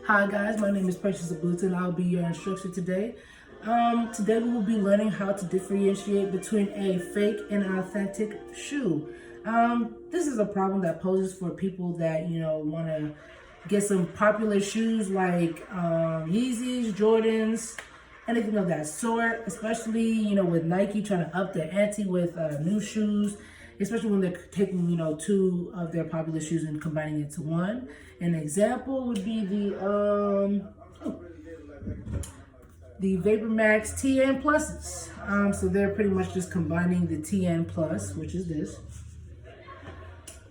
Hi guys, my name is Precious Abuta and I'll be your instructor today. Today we will be learning how to differentiate between a fake and an authentic shoe. This is a problem that poses for people that, want to get some popular shoes like Yeezys, Jordans, anything of that sort, especially, with Nike trying to up their ante with new shoes, especially when they're taking, two of their popular shoes and combining it to one. An example would be the Vapor Max TN Pluses. So they're pretty much just combining the TN Plus, which is this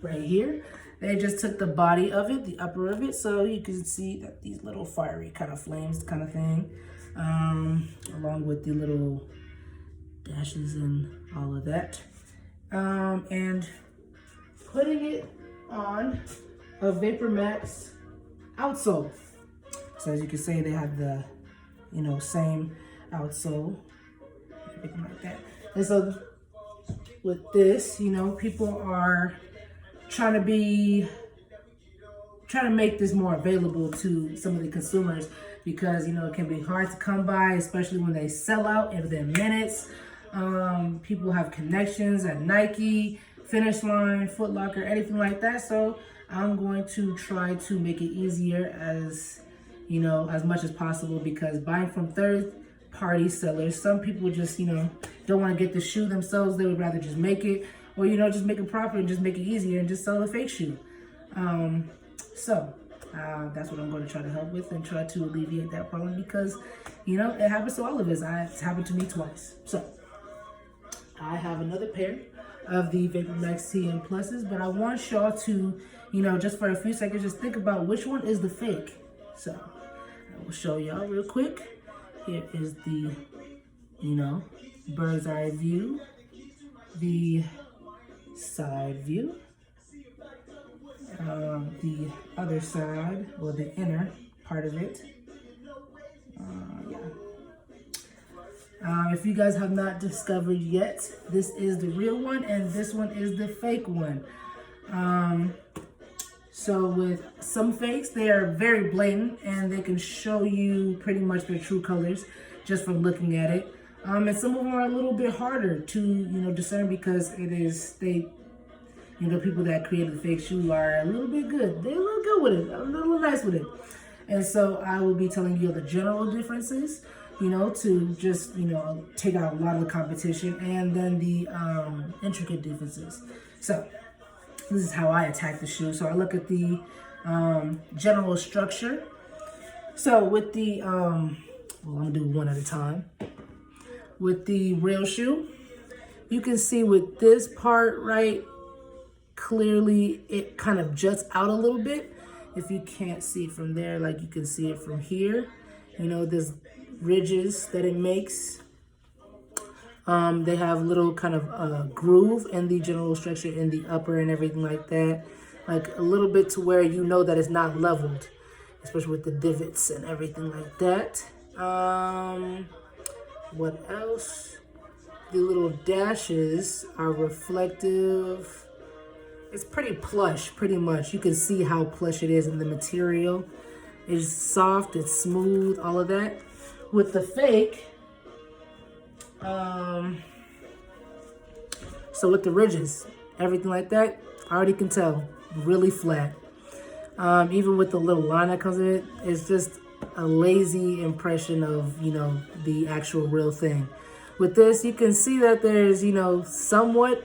right here. They just took the body of it, the upper of it, so you can see that these little fiery kind of flames kind of thing, along with the little dashes and all of that. And putting it on a Vapor Max outsole. So as you can see, they have the, same outsole, everything like that. And so with this, people are trying to make this more available to some of the consumers because, it can be hard to come by, especially when they sell out within minutes. People have connections at Nike, Finish Line, Foot Locker, anything like that. So I'm going to try to make it easier as much as possible, because buying from third-party sellers, some people just, don't want to get the shoe themselves. They would rather just make it, or, just make it proper and just make it easier and just sell a fake shoe. So that's what I'm going to try to help with and try to alleviate that problem, because, it happens to all of us. It's happened to me twice. So I have another pair of the Vapor Max TN Pluses, but I want y'all to, just for a few seconds, just think about which one is the fake. So I will show y'all real quick. Here is the, bird's eye view, the side view, the other side, or the inner part of it. If you guys have not discovered yet, this is the real one and this one is the fake one. So with some fakes, they are very blatant and they can show you pretty much their true colors just from looking at it. And some of them are a little bit harder to, discern, because people that created the fake shoe are a little bit good. They look good with it, a little nice with it. And so I will be telling you the general differences, to just, take out a lot of the competition, and then the intricate differences. So this is how I attack the shoe. So I look at the general structure. So with the, I'm gonna do one at a time. With the real shoe, you can see with this part right, clearly it kind of juts out a little bit. If you can't see it from there, like you can see it from here, there's ridges that it makes. They have little kind of groove in the general structure in the upper and everything like that, like a little bit to where that it's not leveled, especially with the divots and everything like that. What else? The little dashes are reflective. It's pretty plush, pretty much. You can see how plush it is in the material. It's soft, it's smooth, all of that. With the fake, so with the ridges, everything like that, I already can tell, really flat. Even with the little line that comes in it, it's just a lazy impression of, the actual real thing. With this, you can see that there's, somewhat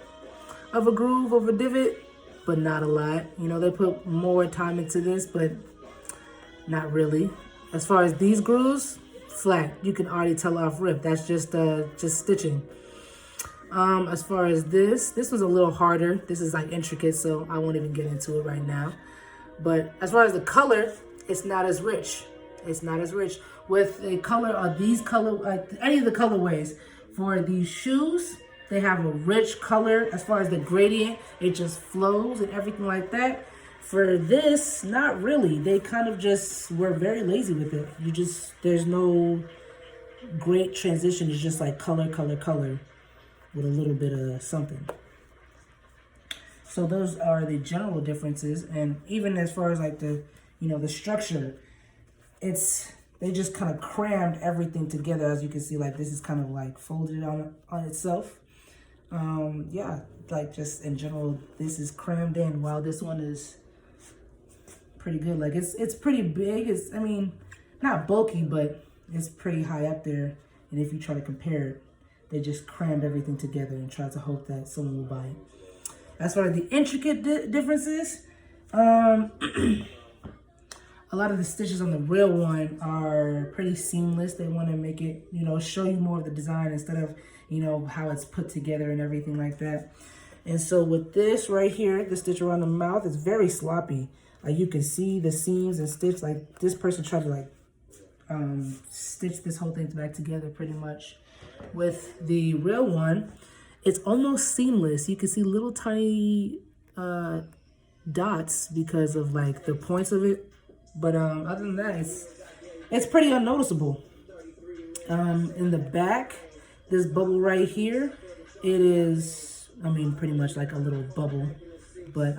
of a groove, of a divot, but not a lot. They put more time into this, but not really. As far as these grooves, flat. You can already tell off rip. That's just stitching. As far as this was a little harder. This is like intricate, so I won't even get into it right now. But as far as the color, it's not as rich. It's not as rich. With the color of these any of the colorways for these shoes, they have a rich color. As far as the gradient, it just flows and everything like that. For this, not really. They kind of just were very lazy with it. There's no great transition. It's just like color, color, color with a little bit of something. So those are the general differences. And even as far as like the, the structure, they just kind of crammed everything together. As you can see, like this is kind of like folded on itself. Yeah, like just in general, this is crammed in, while this one is pretty good. Like it's pretty big. I mean, not bulky, but it's pretty high up there. And if you try to compare it, they just crammed everything together and tried to hope that someone will buy it. As far as the intricate differences, a lot of the stitches on the real one are pretty seamless. They want to make it, you know, show you more of the design instead of, you know, how it's put together and everything like that. And so with this right here, the stitch around the mouth is very sloppy. Like you can see the seams and stitch. Like this person tried to like stitch this whole thing back together pretty much. With the real one, it's almost seamless. You can see little tiny dots because of like the points of it. But other than that, it's pretty unnoticeable. In the back, this bubble right here, it is, I mean, pretty much like a little bubble. But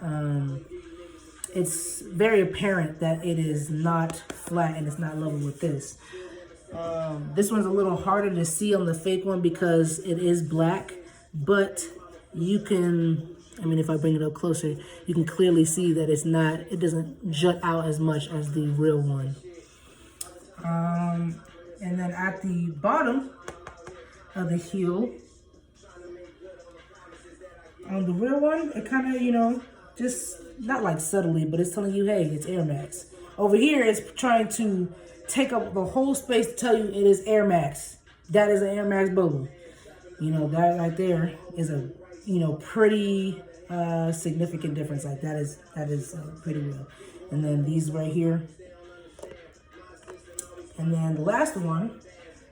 it's very apparent that it is not flat and it's not level with this. This one's a little harder to see on the fake one because it is black, but you can, I mean, if I bring it up closer, you can clearly see that it doesn't jut out as much as the real one. And then at the bottom of the heel, on the real one, it kind of, you know, just not like subtly, but it's telling you, hey, it's Air Max. Over here, it's trying to take up the whole space to tell you it is Air Max. That is an Air Max bubble. You know, that right there is a, you know, pretty significant difference. Like that is pretty real. And then these right here. And then the last one,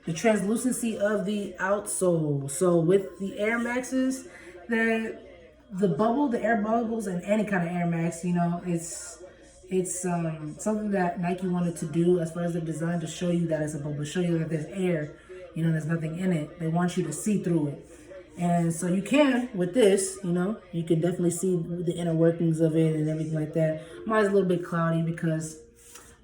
the translucency of the outsole. So with the Air Maxes, the bubble, the air bubbles, and any kind of Air Max, you know, it's something that Nike wanted to do as far as the design, to show you that it's a bubble, show you that there's air, you know, there's nothing in it. They want you to see through it. And so you can, with this, you know, you can definitely see the inner workings of it and everything like that. Mine's a little bit cloudy because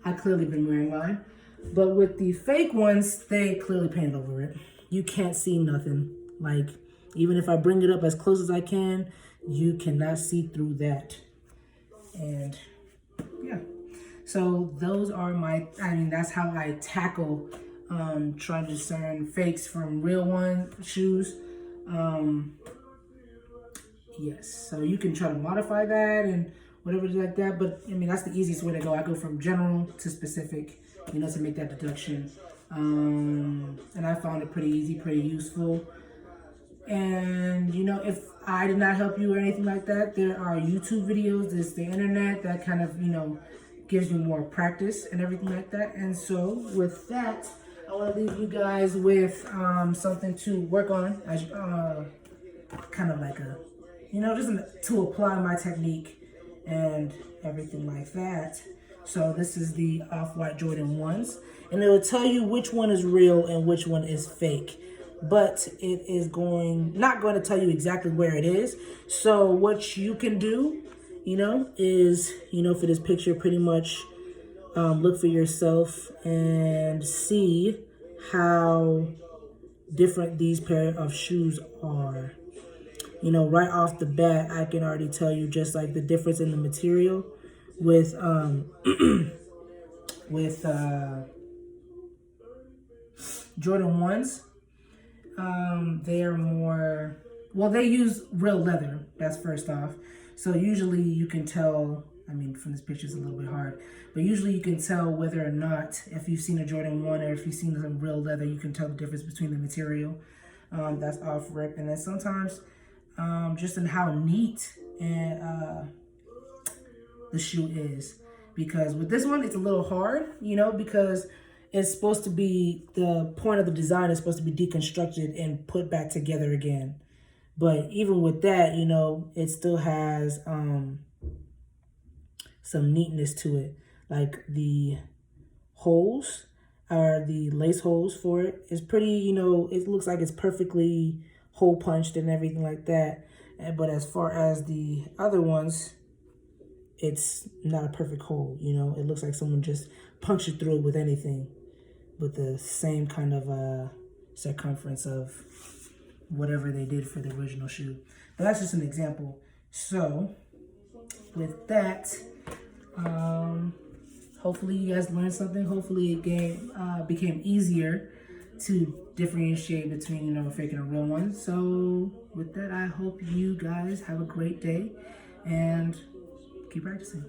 I clearly been wearing mine. But with the fake ones, they clearly painted over it. You can't see nothing. Like, even if I bring it up as close as I can, you cannot see through that. And yeah, so those are that's how I tackle trying to discern fakes from real shoes. Yes, so you can try to modify that and whatever like that, but I mean, that's the easiest way to go. I go from general to specific, you know, to make that deduction. And I found it pretty easy, pretty useful. And, you know, if I did not help you or anything like that, there are YouTube videos, there's the internet that kind of, you know, gives you more practice and everything like that. And so with that, I want to leave you guys with something to work on, kind of like a, you know, just to apply my technique and everything like that. So this is the Off-White Jordan 1s, and it will tell you which one is real and which one is fake. But it is not going to tell you exactly where it is. So what you can do, you know, is, you know, for this picture, pretty much look for yourself and see how different these pair of shoes are. You know, right off the bat, I can already tell you just like the difference in the material with Jordan 1s. They are more, well, they use real leather. That's first off. So usually you can tell, I mean, from this picture it's a little bit hard, but usually you can tell whether or not, if you've seen a Jordan 1 or if you've seen some real leather, you can tell the difference between the material. That's off rip. And then sometimes just in how neat and the shoe is. Because with this one, it's a little hard, you know, because it's supposed to be, the point of the design is supposed to be deconstructed and put back together again. But even with that, you know, it still has some neatness to it. Like the holes, or the lace holes for it, is pretty, you know, it looks like it's perfectly hole punched and everything like that. But as far as the other ones, it's not a perfect hole, you know. It looks like someone just puncture through it with anything with the same kind of circumference of whatever they did for the original shoe. But that's just an example. So with that, hopefully you guys learned something. Hopefully it became easier to differentiate between, you know, a fake and a real one. So with that, I hope you guys have a great day and keep practicing.